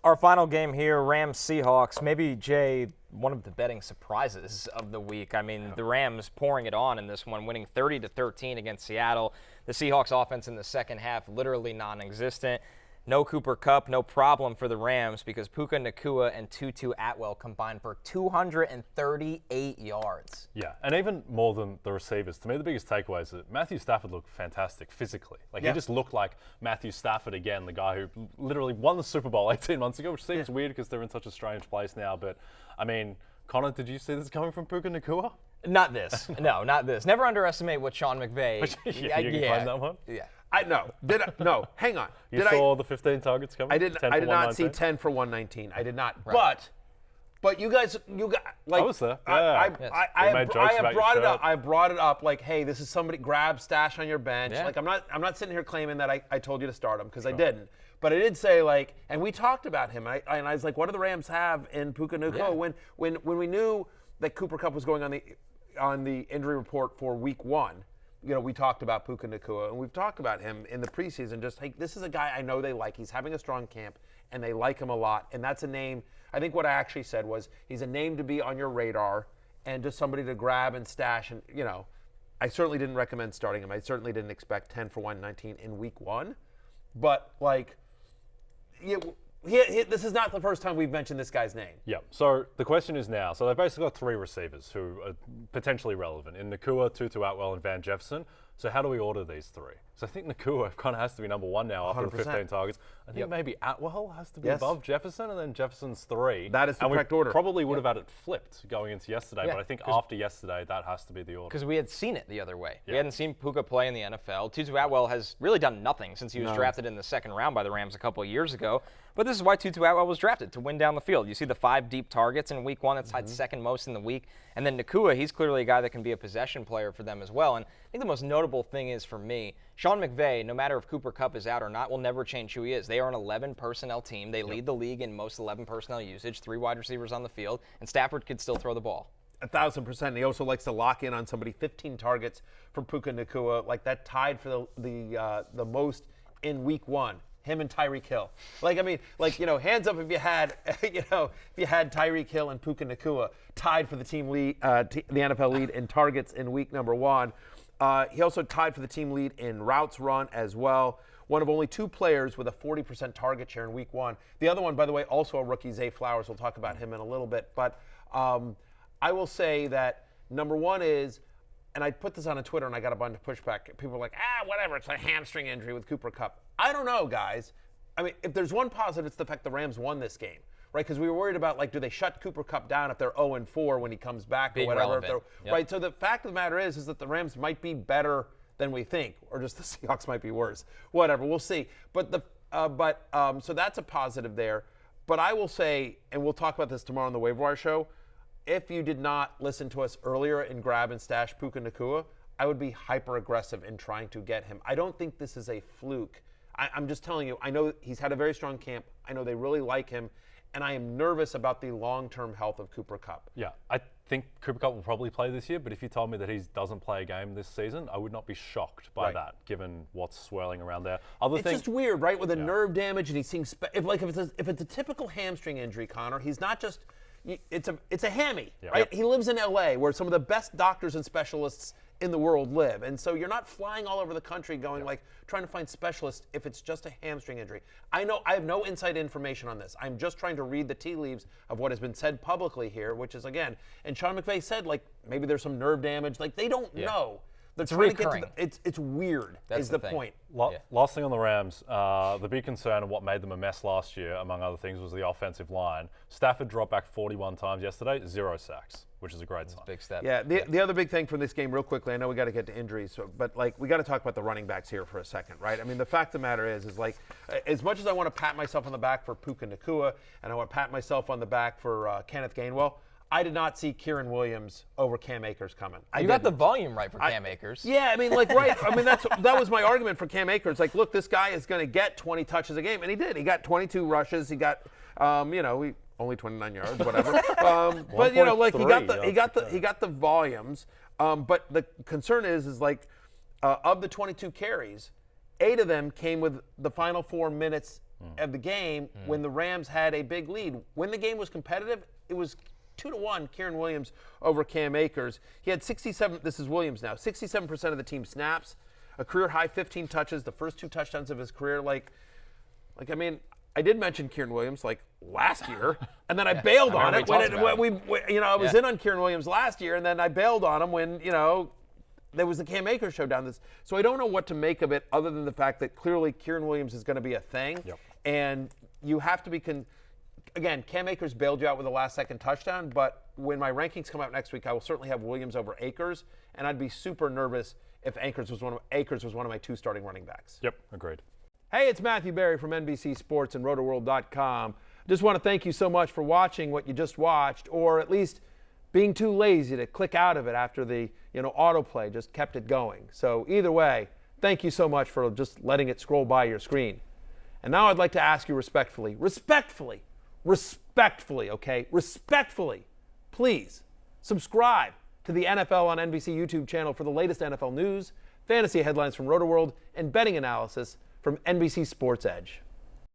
Our final game here, Rams-Seahawks. Maybe, Jay, one of the betting surprises of the week. I mean, the Rams pouring it on in this one, winning 30-13 against Seattle. The Seahawks offense in the second half literally non-existent. No Cooper Kupp, no problem for the Rams because Puka Nacua and Tutu Atwell combined for 238 yards. Yeah, and even more than the receivers. To me, the biggest takeaway is that Matthew Stafford looked fantastic physically. He just looked like Matthew Stafford again, the guy who literally won the Super Bowl 18 months ago, which seems weird because they're in such a strange place now. But, I mean, Connor, did you see this coming from Puka Nacua? Not this. No, not this. Never underestimate what Sean McVay. You can find that one? Yeah. No, hang on. You saw the 15 targets coming? I did not see 10 for 119. I did not. Right. But you guys like I was there. I have brought it up. I brought it up like, hey, this is somebody grab stash on your bench. Yeah. Like I'm not sitting here claiming that I told you to start him because I didn't. But I did say and we talked about him. And I was like, what do the Rams have in Puka Nacua? When we knew that Cooper Kupp was going on the injury report for week 1. We talked about Puka Nacua, and we've talked about him in the preseason. Just, hey, this is a guy I know they like. He's having a strong camp, and they like him a lot. And that's a name. I think what I actually said was he's a name to be on your radar and just somebody to grab and stash. And, I certainly didn't recommend starting him. I certainly didn't expect 10 for 119 in week 1. But, this is not the first time we've mentioned this guy's name. Yeah. So the question is now, so they've basically got 3 receivers who are potentially relevant in Nacua, Tutu Atwell, and Van Jefferson. So how do we order these 3? So I think Nacua kind of has to be number 1 now after the 15 targets. I think maybe Atwell has to be above Jefferson, and then Jefferson's 3. That is the correct order. Probably would have had it flipped going into yesterday, but I think after yesterday, that has to be the order. Because we had seen it the other way. We hadn't seen Puka play in the NFL. Tutu Atwell has really done nothing since he was drafted in the second round by the Rams a couple of years ago. But this is why Tutu Atwell was drafted, to win down the field. You see the 5 deep targets in week 1. That's tied second most in the week. And then Nacua, he's clearly a guy that can be a possession player for them as well. And I think the most notable thing is for me, Sean McVay, no matter if Cooper Kupp is out or not, will never change who he is. They are an 11-personnel team. They lead the league in most 11-personnel usage, 3 wide receivers on the field, and Stafford could still throw the ball. 1,000%. He also likes to lock in on somebody. 15 targets for Puka Nacua, like that tied for the most in week 1. Him and Tyreek Hill. Hands up if you had, Tyreek Hill and Puka Nacua tied for the team lead, the NFL lead in targets in week number 1. He also tied for the team lead in routes run as well. One of only 2 players with a 40% target share in week 1. The other one, by the way, also a rookie, Zay Flowers. We'll talk about him in a little bit. But I will say that number 1 is, and I put this on Twitter and I got a bunch of pushback. People are like, whatever, it's a hamstring injury with Cooper Kupp. I don't know, guys. I mean, if there's one positive, it's the fact the Rams won this game, right? Because we were worried about, do they shut Cooper Kupp down if they're 0-4 when he comes back or whatever. Right, so the fact of the matter is that the Rams might be better than we think, or just the Seahawks might be worse. Whatever, we'll see. But so that's a positive there. But I will say, and we'll talk about this tomorrow on the Waiver Wire show, if you did not listen to us earlier and grab and stash Puka Nacua, I would be hyper-aggressive in trying to get him. I don't think this is a fluke. I'm just telling you, I know he's had a very strong camp. I know they really like him, and I am nervous about the long-term health of Cooper Kupp. Yeah, I think Cooper Kupp will probably play this year, but if you told me that he doesn't play a game this season, I would not be shocked by that, given what's swirling around there. It's just weird, right? With a nerve damage, and he's seeing if it's a typical hamstring injury, Connor, he's not just it's a hammy, right? He lives in L.A., where some of the best doctors and specialists in the world live. And so you're not flying all over the country going trying to find specialists if it's just a hamstring injury. I know I have no inside information on this. I'm just trying to read the tea leaves of what has been said publicly here, which is, again, and Sean McVay said, maybe there's some nerve damage. They don't know. It's recurring. It's weird. That's the point. Last thing on the Rams, the big concern and what made them a mess last year, among other things, was the offensive line. Stafford dropped back 41 times yesterday, 0 sacks, which is a great sign. Big step. Yeah. The other big thing from this game, real quickly, I know we got to get to injuries, but we got to talk about the running backs here for a second, right? I mean, the fact of the matter is as much as I want to pat myself on the back for Puka Nacua and I want to pat myself on the back for Kenneth Gainwell, I did not see Kieran Williams over Cam Akers coming. You got the volume right for Cam Akers. Yeah, I mean, right. I mean, that was my argument for Cam Akers. Look, this guy is going to get 20 touches a game, and he did. He got 22 rushes. He got, only 29 yards, whatever. But he got the volumes. But the concern is of the 22 carries, 8 of them came with the final 4 minutes of the game when the Rams had a big lead. When the game was competitive, it was 2-1 Kieran Williams over Cam Akers. He had 67, this is Williams now, 67% of the team snaps, a career high 15 touches, the first 2 touchdowns of his career. I mean, I did mention Kieran Williams last year, and then I bailed on it I was in on Kieran Williams last year, and then I bailed on him when, there was the Cam Akers show down this. So I don't know what to make of it other than the fact that clearly Kieran Williams is going to be a thing. Yep. And you have to be again, Cam Akers bailed you out with a last-second touchdown, but when my rankings come out next week, I will certainly have Williams over Akers, and I'd be super nervous if Akers was one of my 2 starting running backs. Yep, agreed. Hey, it's Matthew Berry from NBC Sports and RotoWorld.com. Just want to thank you so much for watching what you just watched, or at least being too lazy to click out of it after the autoplay just kept it going. So either way, thank you so much for just letting it scroll by your screen. And now I'd like to ask you respectfully, please subscribe to the NFL on NBC YouTube channel for the latest NFL news, fantasy headlines from RotoWorld, and betting analysis from NBC Sports Edge.